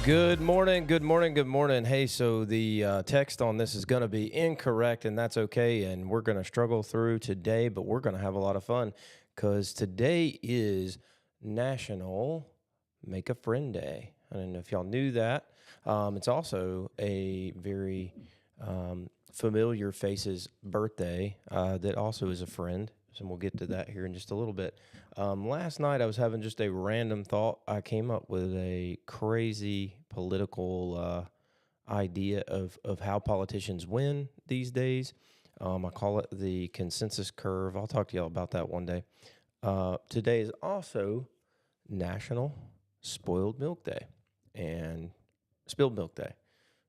Good morning, good morning, good morning. Hey, so the text on this is going to be incorrect, and that's okay. And we're going to struggle through today, but we're going to have a lot of fun because today is National Make a Friend Day. I don't know if y'all knew that. It's also a very familiar face's birthday that also is a friend. So we'll get to that here in just a little bit. Last night I was having just a random thought. I came up with a crazy political idea of how politicians win these days. I call it the consensus curve. I'll talk to y'all about that one day. Today is also National Spoiled Milk Day and Spilled Milk Day.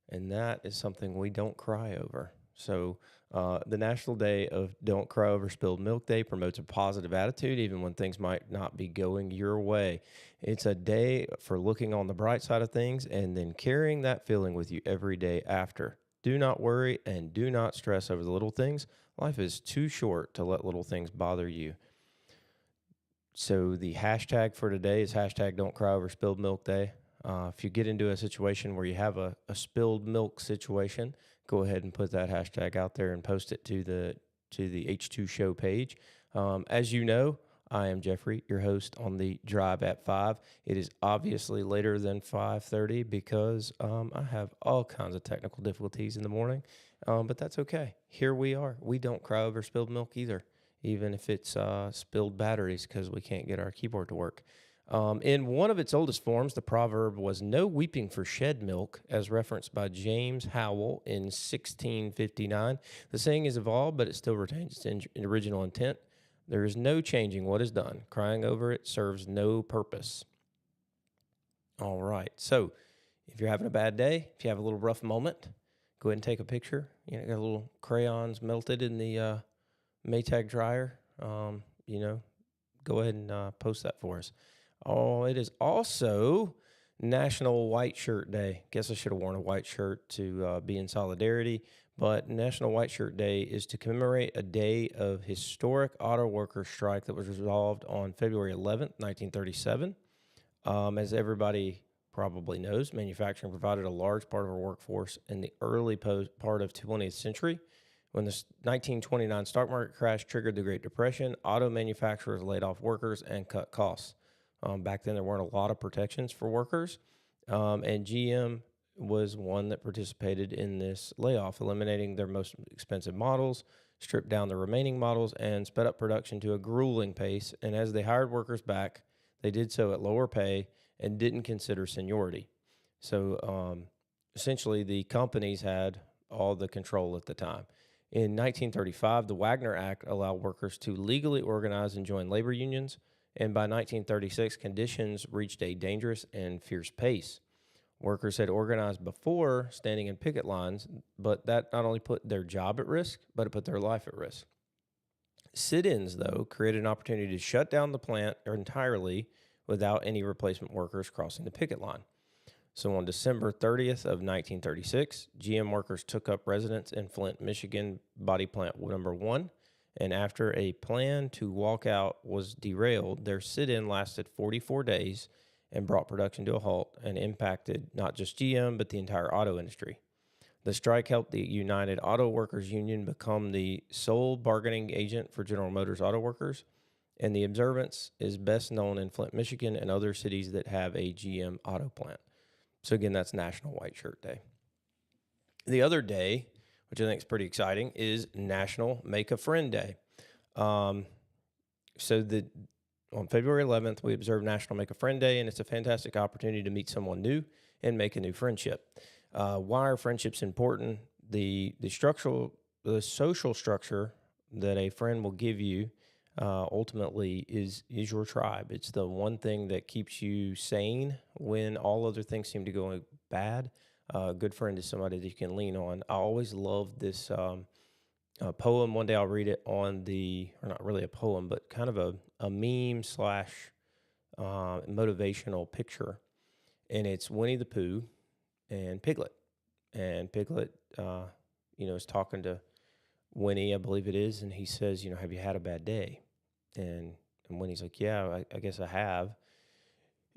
And that is something we don't cry over. So, the National Day of Don't Cry Over Spilled Milk Day promotes a positive attitude, even when things might not be going your way. It's a day for looking on the bright side of things and then carrying that feeling with you every day after. Do not worry and do not stress over the little things. Life is too short to let little things bother you. So, the hashtag for today is hashtag Don't Cry Over Spilled Milk Day. If you get into a situation where you have a spilled milk situation, go ahead and put that hashtag out there and post it to the H2 Show page. As you know, I am Jeffrey, your host on the Drive at 5. It is obviously later than 5:30 because I have all kinds of technical difficulties in the morning, but that's okay. Here we are. We don't cry over spilled milk either, even if it's spilled batteries because we can't get our keyboard to work. In one of its oldest forms, the proverb was "no weeping for shed milk," as referenced by James Howell in 1659. The saying has evolved, but it still retains its original intent. There is no changing what is done. Crying over it serves no purpose. All right. So, if you're having a bad day, if you have a little rough moment, go ahead and take a picture. You know, got a little crayons melted in the Maytag dryer. Go ahead and post that for us. Oh, it is also National White Shirt Day. Guess I should have worn a white shirt to be in solidarity. But National White Shirt Day is to commemorate a day of historic auto worker strike that was resolved on February 11th, 1937. As everybody probably knows, manufacturing provided a large part of our workforce in the early part of 20th century. When the 1929 stock market crash triggered the Great Depression, auto manufacturers laid off workers and cut costs. Back then, there weren't a lot of protections for workers, and GM was one that participated in this layoff, eliminating their most expensive models, stripped down the remaining models, and sped up production to a grueling pace. And as they hired workers back, they did so at lower pay and didn't consider seniority. So essentially, the companies had all the control at the time. In 1935, the Wagner Act allowed workers to legally organize and join labor unions, and by 1936, conditions reached a dangerous and fierce pace. Workers had organized before standing in picket lines, but that not only put their job at risk, but it put their life at risk. Sit-ins, though, created an opportunity to shut down the plant entirely without any replacement workers crossing the picket line. So on December 30th of 1936, GM workers took up residence in Flint, Michigan, body plant number 1. And after a plan to walk out was derailed, their sit-in lasted 44 days and brought production to a halt and impacted not just GM, but the entire auto industry. The strike helped the United Auto Workers Union become the sole bargaining agent for General Motors auto workers, and the observance is best known in Flint, Michigan, and other cities that have a GM auto plant. So again, that's National White Shirt Day. The other day, which I think is pretty exciting, is National Make a Friend Day. On February 11th, we observe National Make a Friend Day, and it's a fantastic opportunity to meet someone new and make a new friendship. Why are friendships important? The social structure that a friend will give you ultimately is your tribe. It's the one thing that keeps you sane when all other things seem to go bad. A good friend is somebody that you can lean on. I always love this poem. One day I'll read it or not really a poem, but kind of a meme slash motivational picture. And it's Winnie the Pooh and Piglet. And Piglet, is talking to Winnie, I believe it is, and he says, have you had a bad day? And Winnie's like, yeah, I guess I have.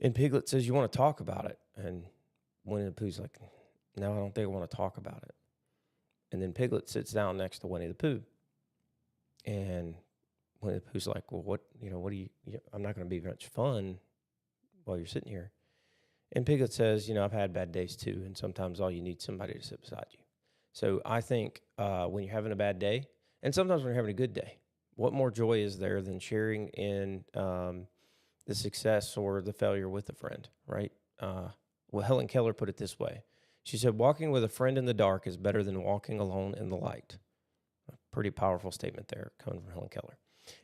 And Piglet says, you want to talk about it? And Winnie the Pooh's like, no, I don't think I want to talk about it. And then Piglet sits down next to Winnie the Pooh. And Winnie the Pooh's like, well, what do I'm not going to be much fun while you're sitting here. And Piglet says, I've had bad days too, and sometimes all you need is somebody to sit beside you. So I think when you're having a bad day, and sometimes when you're having a good day, what more joy is there than sharing in the success or the failure with a friend, right? Well, Helen Keller put it this way. She said, walking with a friend in the dark is better than walking alone in the light. A pretty powerful statement there coming from Helen Keller.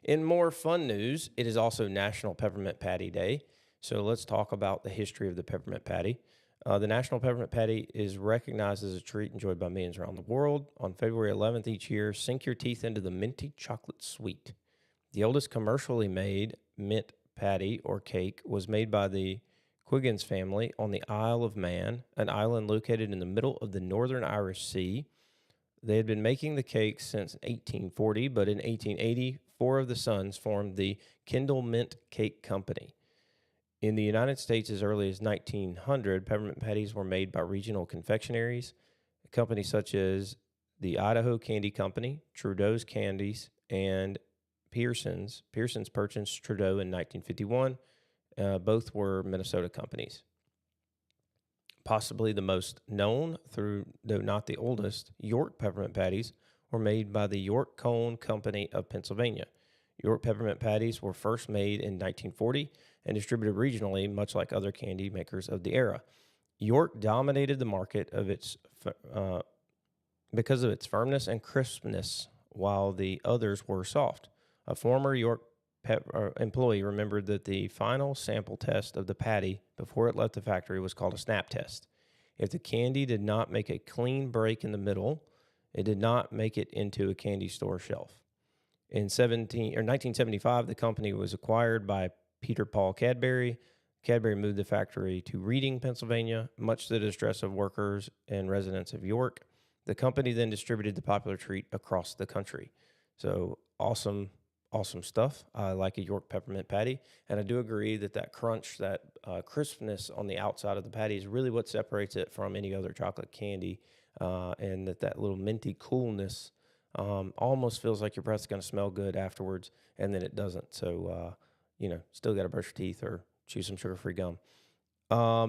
In more fun news, it is also National Peppermint Patty Day. So let's talk about the history of the peppermint patty. The National Peppermint Patty is recognized as a treat enjoyed by millions around the world. On February 11th each year, sink your teeth into the minty chocolate sweet. The oldest commercially made mint patty or cake was made by the Quiggins family on the Isle of Man, an island located in the middle of the northern Irish Sea. They had been making the cake since 1840, but in 1880, four of the sons formed the Kendall Mint Cake Company. In the United States, as early as 1900, peppermint patties were made by regional confectionaries, companies such as the Idaho Candy Company, Trudeau's Candies, and Pearson's. Pearson's purchased Trudeau in 1951. Both were Minnesota companies. Possibly the most known, though not the oldest, York peppermint patties were made by the York Cone Company of Pennsylvania. York peppermint patties were first made in 1940 and distributed regionally, much like other candy makers of the era. York dominated the market because of its firmness and crispness, while the others were soft. A former York employee remembered that the final sample test of the patty before it left the factory was called a snap test. If the candy did not make a clean break in the middle, it did not make it into a candy store shelf. In 1975, the company was acquired by Peter Paul Cadbury. Cadbury moved the factory to Reading, Pennsylvania, much to the distress of workers and residents of York. The company then distributed the popular treat across the country. So awesome stuff. I like a York peppermint patty, and I do agree that crunch, that crispness on the outside of the patty is really what separates it from any other chocolate candy, and that little minty coolness almost feels like your breath's going to smell good afterwards, and then it doesn't. So, still got to brush your teeth or chew some sugar-free gum.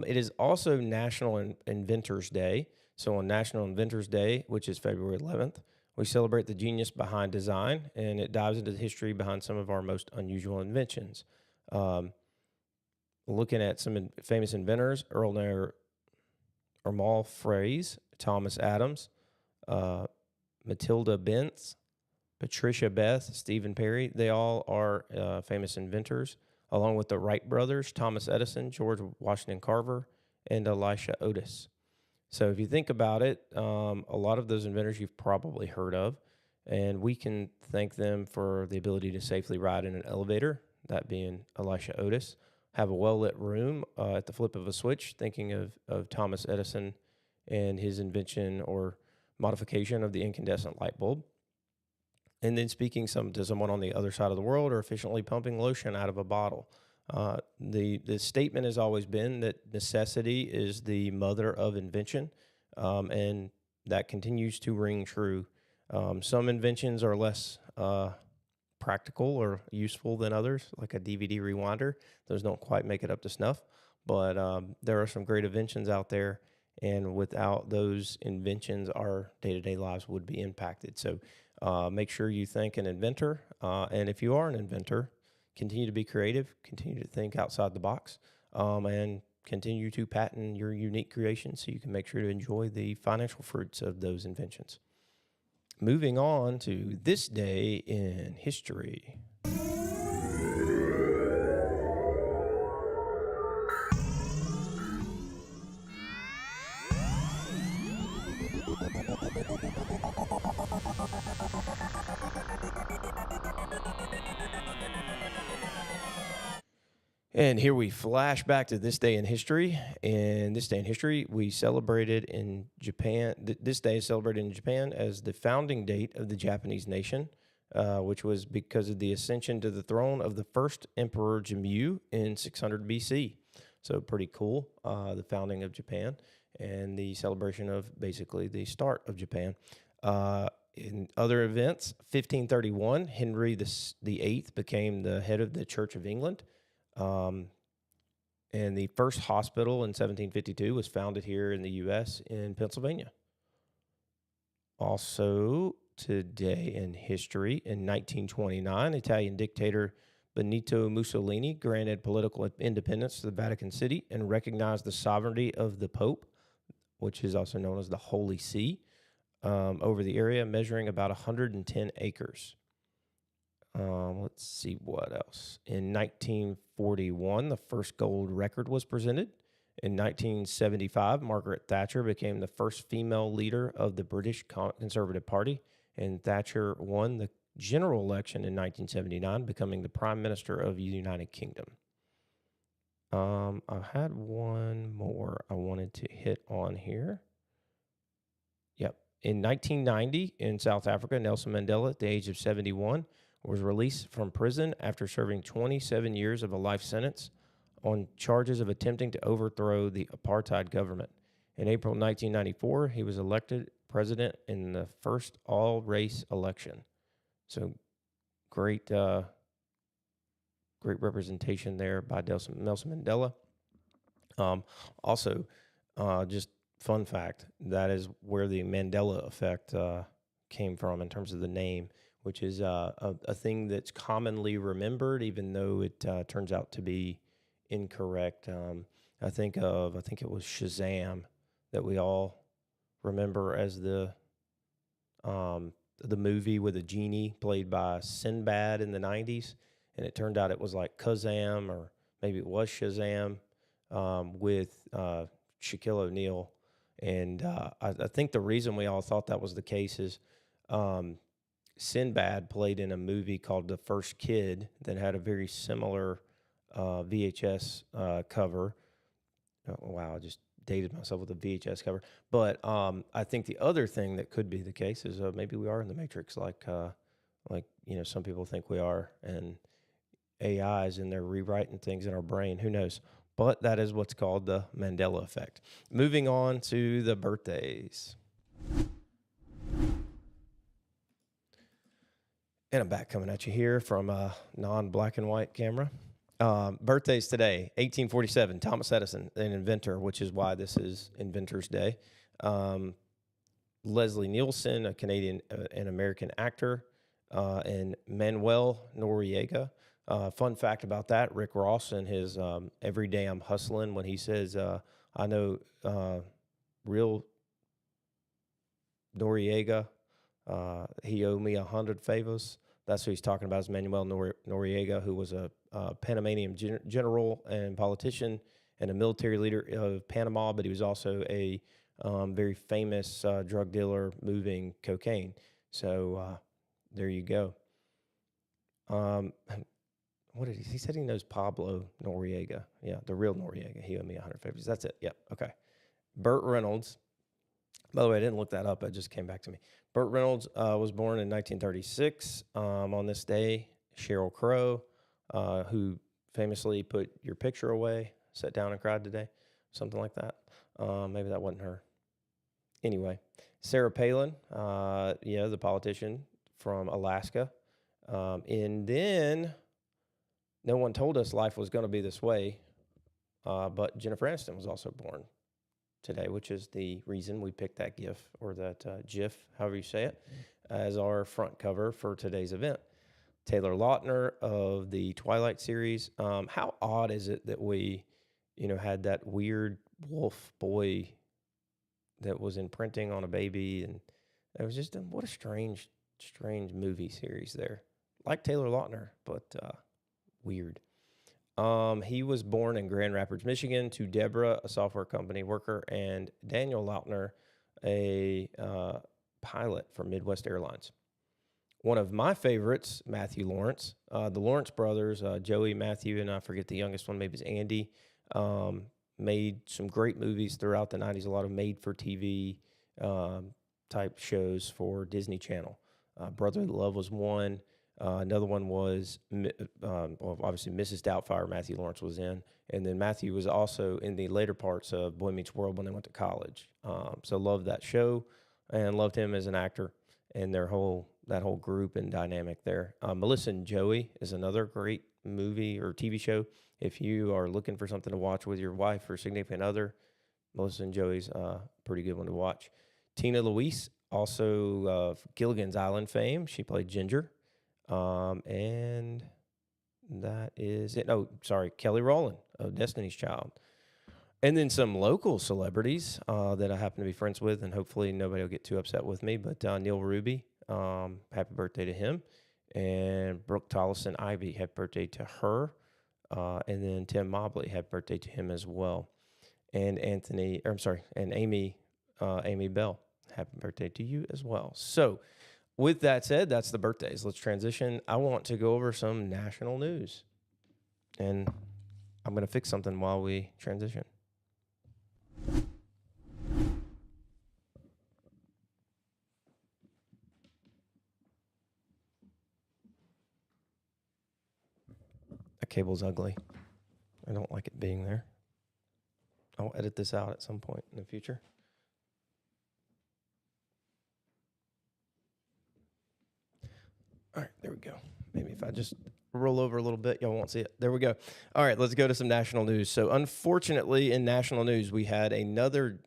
It is also National Inventors Day. So on National Inventors Day, which is February 11th, we celebrate the genius behind design, and it dives into the history behind some of our most unusual inventions. Looking at some famous inventors, Ermal Freyes, Thomas Adams, Matilda Benz, Patricia Beth, Stephen Perry, they all are famous inventors, along with the Wright brothers, Thomas Edison, George Washington Carver, and Elisha Otis. So if you think about it, a lot of those inventors you've probably heard of, and we can thank them for the ability to safely ride in an elevator, that being Elisha Otis, have a well-lit room at the flip of a switch, thinking of Thomas Edison and his invention or modification of the incandescent light bulb. And then speaking to someone on the other side of the world, or efficiently pumping lotion out of a bottle. The statement has always been that necessity is the mother of invention, and that continues to ring true. Some inventions are less practical or useful than others, like a DVD rewinder. Those don't quite make it up to snuff, but there are some great inventions out there, and without those inventions, our day-to-day lives would be impacted. So make sure you thank an inventor, and if you are an inventor, continue to be creative, continue to think outside the box, and continue to patent your unique creations so you can make sure to enjoy the financial fruits of those inventions. Moving on to this day in history. And here we flash back to this day in history. And this day in history, we celebrated in Japan. This day is celebrated in Japan as the founding date of the Japanese nation, which was because of the ascension to the throne of the first Emperor Jimmu in 600 BC. So pretty cool, the founding of Japan. and the celebration of basically the start of Japan. In other events, 1531, Henry the Eighth became the head of the Church of England. And the first hospital in 1752 was founded here in the U.S. in Pennsylvania. Also, today in history, in 1929, Italian dictator Benito Mussolini granted political independence to the Vatican City and recognized the sovereignty of the Pope, which is also known as the Holy See, over the area, measuring about 110 acres. Let's see what else. In 1941, the first gold record was presented. In 1975, Margaret Thatcher became the first female leader of the British Conservative Party, and Thatcher won the general election in 1979, becoming the Prime Minister of the United Kingdom. I had one more I wanted to hit on here. Yep. In 1990, in South Africa, Nelson Mandela, at the age of 71, was released from prison after serving 27 years of a life sentence on charges of attempting to overthrow the apartheid government. In April 1994, he was elected president in the first all-race election. So great representation there by Nelson Mandela. Also, just fun fact, that is where the Mandela effect came from in terms of the name, which is a thing that's commonly remembered, even though it turns out to be incorrect. I think it was Shazam that we all remember as the movie with a genie played by Sinbad in the 90s, and it turned out it was like Kazam, or maybe it was Shazam, with Shaquille O'Neal. And I think the reason we all thought that was the case is Sinbad played in a movie called The First Kid that had a very similar VHS cover. Oh, wow, I just dated myself with a VHS cover. But I think the other thing that could be the case is maybe we are in the Matrix, like some people think we are, and AI is in there rewriting things in our brain. Who knows? But that is what's called the Mandela effect. Moving on to the birthdays. And I'm back coming at you here from a non-black and white camera. Birthdays today, 1847, Thomas Edison, an inventor, which is why this is Inventor's Day. Leslie Nielsen, a Canadian and American actor, and Manuel Noriega. Fun fact about that, Rick Ross and his Every Day I'm Hustling, when he says, I know real Noriega, he owed me 100 favors. That's who he's talking about, is Manuel Noriega, who was a Panamanian general and politician and a military leader of Panama, but he was also a very famous drug dealer moving cocaine. So there you go. What did he said he knows Pablo Noriega. Yeah, the real Noriega. He owed me 100 favors. That's it. Yep. Okay. Burt Reynolds. By the way, I didn't look that up. It just came back to me. Burt Reynolds was born in 1936. On this day, Sheryl Crow, who famously put your picture away, sat down and cried today, something like that. Maybe that wasn't her. Anyway, Sarah Palin, the politician from Alaska. And then no one told us life was going to be this way, but Jennifer Aniston was also born today, which is the reason we picked that GIF, or that GIF, however you say it, as our front cover for today's event. Taylor Lautner of the Twilight series. How odd is it that we, had that weird wolf boy that was imprinting on a baby, and it was just what a strange movie series there. Like Taylor Lautner, but weird. He was born in Grand Rapids, Michigan, to Deborah, a software company worker, and Daniel Lautner, a pilot for Midwest Airlines. One of my favorites, Matthew Lawrence. The Lawrence brothers, Joey, Matthew, and I forget the youngest one, maybe it's Andy, made some great movies throughout the 90s, a lot of made-for-TV type shows for Disney Channel. Brotherly Love was one. Another one was, well, obviously, Mrs. Doubtfire, Matthew Lawrence was in. And then Matthew was also in the later parts of Boy Meets World when they went to college. So loved that show and loved him as an actor and that whole group and dynamic there. Melissa and Joey is another great movie or TV show. If you are looking for something to watch with your wife or significant other, Melissa and Joey's a pretty good one to watch. Tina Louise, also of Gilligan's Island fame. She played Ginger. And that is it. Oh, sorry, Kelly Rowland of Destiny's Child. And then some local celebrities that I happen to be friends with, and hopefully nobody will get too upset with me, but Neil Ruby, happy birthday to him. And Brooke Tollison-Ivy, happy birthday to her. And then Tim Mobley, happy birthday to him as well. And Amy Bell, happy birthday to you as well. So, with that said, that's the birthdays. Let's transition. I want to go over some national news. And I'm going to fix something while we transition. That cable's ugly. I don't like it being there. I'll edit this out at some point in the future. All right, there we go. Maybe if I just roll over a little bit, y'all won't see it. There we go. All right, let's go to some national news. So unfortunately, in national news, we had another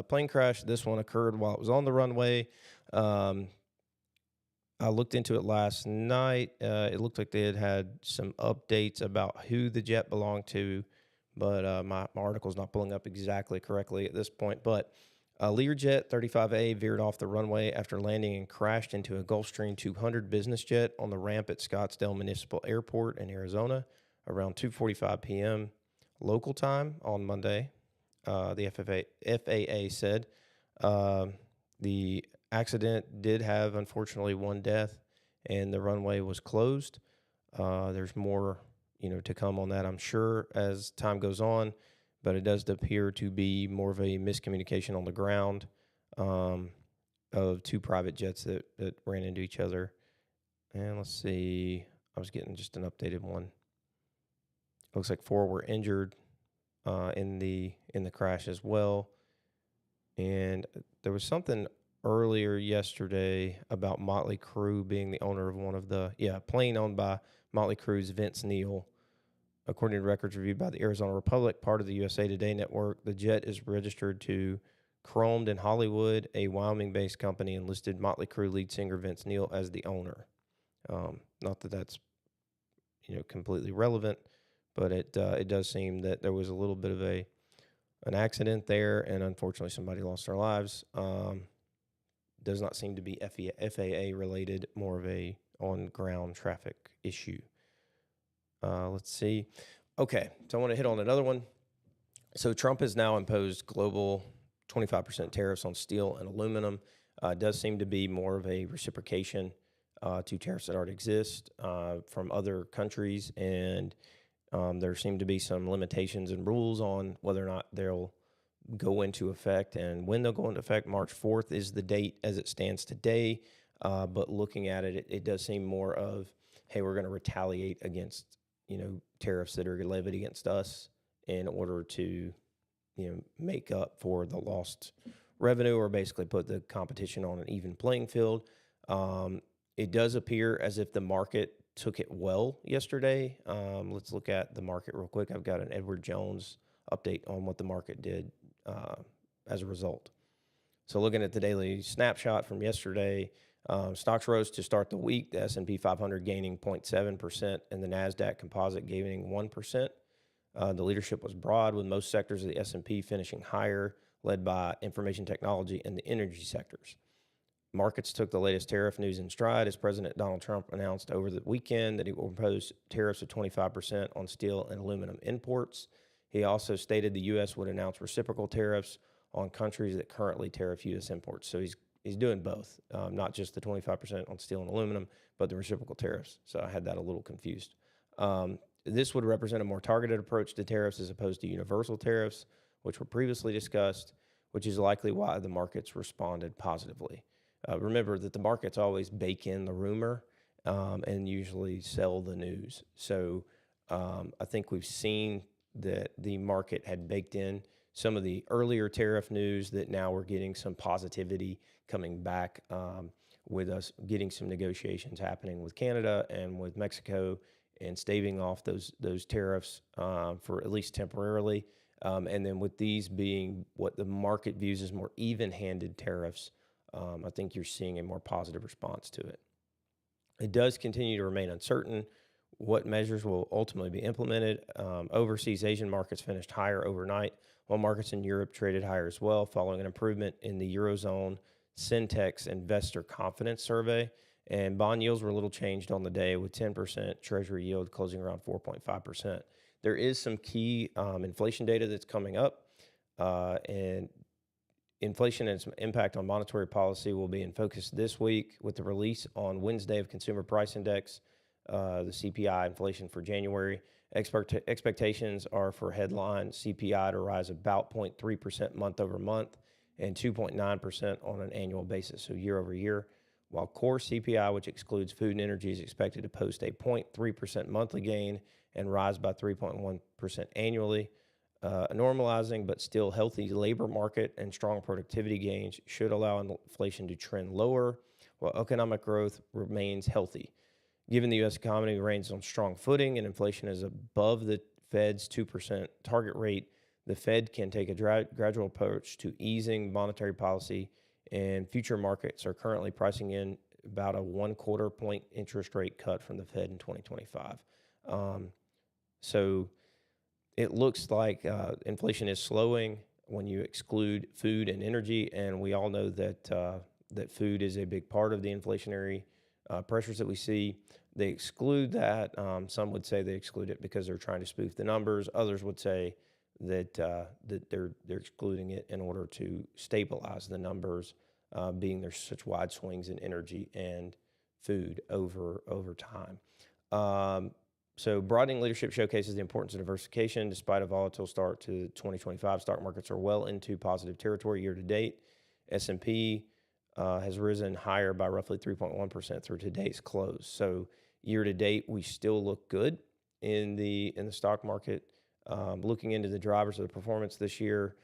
plane crash. This one occurred while it was on the runway. I looked into it last night. It looked like they had some updates about who the jet belonged to, but my article's not pulling up exactly correctly at this point. But Learjet 35A veered off the runway after landing and crashed into a Gulfstream 200 business jet on the ramp at Scottsdale Municipal Airport in Arizona around 2:45 p.m. local time on Monday. The FAA said the accident did have, unfortunately, one death, and the runway was closed. There's more, to come on that, I'm sure, as time goes on. But it does appear to be more of a miscommunication on the ground of two private jets that ran into each other. And let's see, I was getting just an updated one. Looks like 4 were injured in the crash as well. And there was something earlier yesterday about Motley Crue being the owner of one of the plane owned by Motley Crue's Vince Neil. According to records reviewed by the Arizona Republic, part of the USA Today network, the jet is registered to Chromed in Hollywood, a Wyoming-based company, and listed Motley Crue lead singer Vince Neil as the owner. Not that that's completely relevant, but it does seem that there was a little bit of an accident there, and unfortunately somebody lost their lives. Does not seem to be FAA related, more of a on-ground traffic issue. Let's see. Okay, so I want to hit on another one. So Trump has now imposed global 25% tariffs on steel and aluminum. It does seem to be more of a reciprocation to tariffs that already exist from other countries, and there seem to be some limitations and rules on whether or not they'll go into effect and when they'll go into effect. March 4th is the date as it stands today, but looking at it, it does seem more of, hey, we're going to retaliate against tariffs that are levied against us in order to, make up for the lost revenue or basically put the competition on an even playing field. It does appear as if the market took it well yesterday. Let's look at the market real quick. I've got an Edward Jones update on what the market did as a result. So looking at the daily snapshot from yesterday, stocks rose to start the week, the S&P 500 gaining 0.7% and the NASDAQ composite gaining 1%. The leadership was broad, with most sectors of the S&P finishing higher, led by information technology and the energy sectors. Markets took the latest tariff news in stride as President Donald Trump announced over the weekend that he will impose tariffs of 25% on steel and aluminum imports. He also stated the U.S. would announce reciprocal tariffs on countries that currently tariff U.S. imports. So he's doing both, not just the 25% on steel and aluminum, but the reciprocal tariffs. So I had that a little confused. This would represent a more targeted approach to tariffs as opposed to universal tariffs, which were previously discussed, which is likely why the markets responded positively. Remember that the markets always bake in the rumor, and usually sell the news. So I think we've seen that the market had baked in some of the earlier tariff news that now we're getting some positivity coming back, with us getting some negotiations happening with Canada and with Mexico and staving off those tariffs for at least temporarily. And then with these being what the market views as more even-handed tariffs, I think you're seeing a more positive response to it. It does continue to remain uncertain what measures will ultimately be implemented. Overseas Asian markets finished higher overnight, while markets in Europe traded higher as well, following an improvement in the Eurozone Syntex Investor Confidence Survey. And bond yields were a little changed on the day, with 10% Treasury yield closing around 4.5%. There is some key inflation data that's coming up, and inflation and its impact on monetary policy will be in focus this week with the release on Wednesday of Consumer Price Index, the CPI inflation for January. Expectations are for headline CPI to rise about 0.3% month over month and 2.9% on an annual basis, so year over year, while core CPI, which excludes food and energy, is expected to post a 0.3% monthly gain and rise by 3.1% annually. A normalizing but still healthy labor market and strong productivity gains should allow inflation to trend lower, while economic growth remains healthy. Given the U.S. economy remains on strong footing and inflation is above the Fed's 2% target rate, the Fed can take a gradual approach to easing monetary policy, and future markets are currently pricing in about a 1/4 point interest rate cut from the Fed in 2025. So it looks like inflation is slowing when you exclude food and energy, and we all know that that food is a big part of the inflationary pressures that we see. They exclude that. Some would say they exclude it because they're trying to spoof the numbers. Others would say that that they're excluding it in order to stabilize the numbers, being there's such wide swings in energy and food over time. So broadening leadership showcases the importance of diversification. Despite a volatile start to 2025, stock markets are well into positive territory year to date. S&P has risen higher by roughly 3.1% through today's close. So year to date, we still look good in the stock market. Looking into the drivers of the performance this year,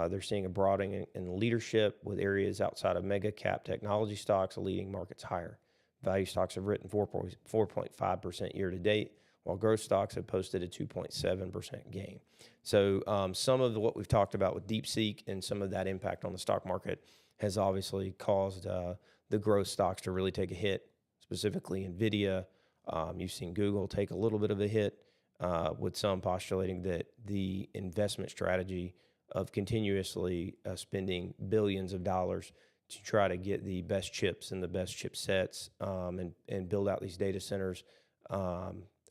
they're seeing a broadening in leadership, with areas outside of mega cap technology stocks leading markets higher. Value stocks have written 4.5% year to date, while growth stocks have posted a 2.7% gain. So some of what we've talked about with DeepSeek and some of that impact on the stock market has obviously caused the growth stocks to really take a hit, specifically NVIDIA. You've seen Google take a little bit of a hit, with some postulating that the investment strategy of continuously spending billions of dollars to try to get the best chips and the best chipsets, and build out these data centers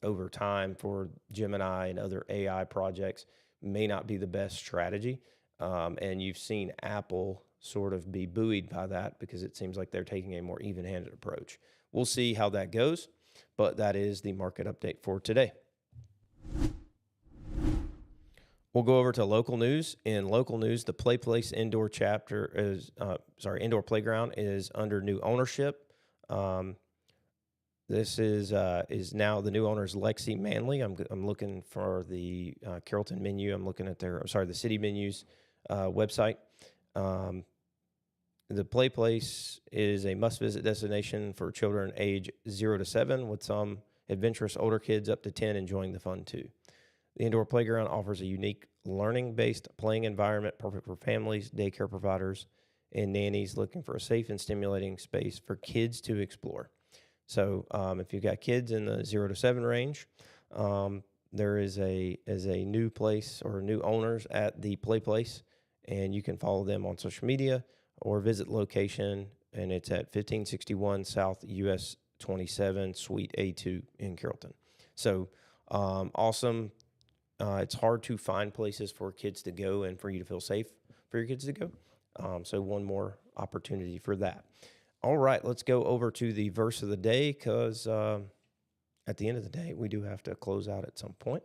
over time for Gemini and other AI projects may not be the best strategy. And you've seen Apple sort of be buoyed by that because it seems like they're taking a more even-handed approach. We'll see how that goes, but that is the market update for today. We'll go over to local news. In local news, the PlayPlace indoor chapter indoor playground is under new ownership. This is now the new owner is Lexi Manley. I'm looking for the Carrollton menu. I'm looking at the City Menus website. The PlayPlace is a must-visit destination for children age 0 to 7, with some adventurous older kids up to 10 enjoying the fun too. The indoor playground offers a unique learning-based playing environment perfect for families, daycare providers, and nannies looking for a safe and stimulating space for kids to explore. So if you've got kids in the 0 to 7 range, there is a new place or new owners at the PlayPlace, and you can follow them on social media or visit location, and it's at 1561 South US 27, Suite A2 in Carrollton. So awesome. It's hard to find places for kids to go and for you to feel safe for your kids to go. So one more opportunity for that. All right, let's go over to the verse of the day, because at the end of the day, we do have to close out at some point.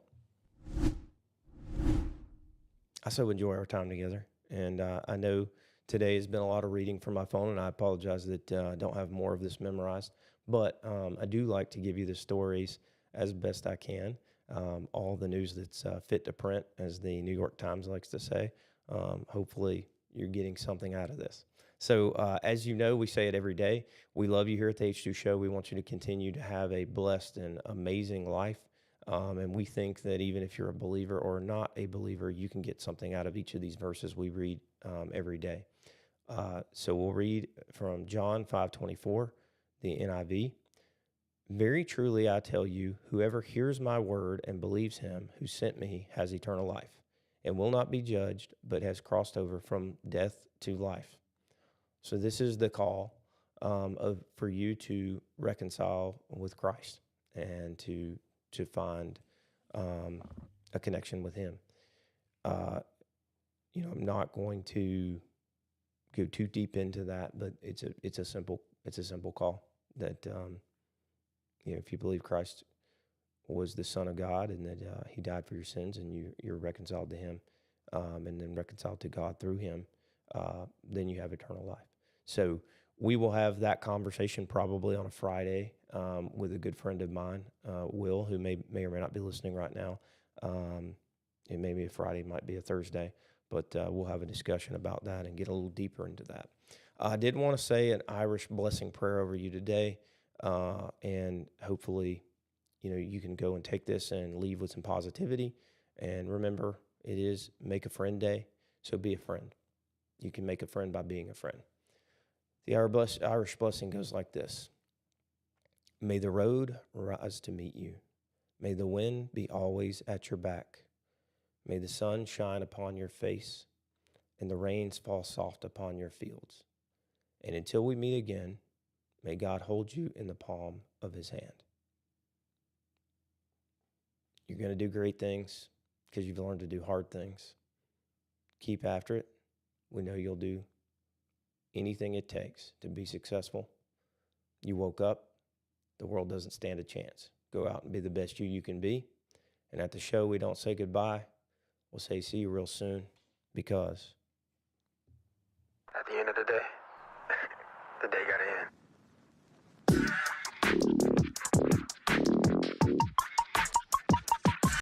I so enjoy our time together, and I know Today has been a lot of reading from my phone, and I apologize that I don't have more of this memorized. But I do like to give you the stories as best I can. All the news that's fit to print, as the New York Times likes to say. Hopefully, you're getting something out of this. So, as you know, we say it every day. We love you here at the H2 Show. We want you to continue to have a blessed and amazing life. And we think that even if you're a believer or not a believer, you can get something out of each of these verses we read every day. So we'll read from John 5:24, the NIV. Very truly I tell you, whoever hears my word and believes him who sent me has eternal life and will not be judged, but has crossed over from death to life. So this is the call for you to reconcile with Christ and to find a connection with him. I'm not going to go too deep into that, but it's a simple call that if you believe Christ was the Son of God and that he died for your sins and you're reconciled to him and then reconciled to God through him, then you have eternal life. So we will have that conversation probably on a Friday with a good friend of mine, Will, who may or may not be listening right now. It may be a Friday, might be a Thursday, but we'll have a discussion about that and get a little deeper into that. I did want to say an Irish blessing prayer over you today, and hopefully, you can go and take this and leave with some positivity. And remember, it is Make a Friend Day, so be a friend. You can make a friend by being a friend. The Irish blessing goes like this. May the road rise to meet you. May the wind be always at your back. May the sun shine upon your face and the rains fall soft upon your fields. And until we meet again, may God hold you in the palm of his hand. You're going to do great things because you've learned to do hard things. Keep after it. We know you'll do anything it takes to be successful. You woke up. The world doesn't stand a chance. Go out and be the best you can be. And at the show, we don't say goodbye. We'll say see you real soon, because at the end of the day, the day gotta end.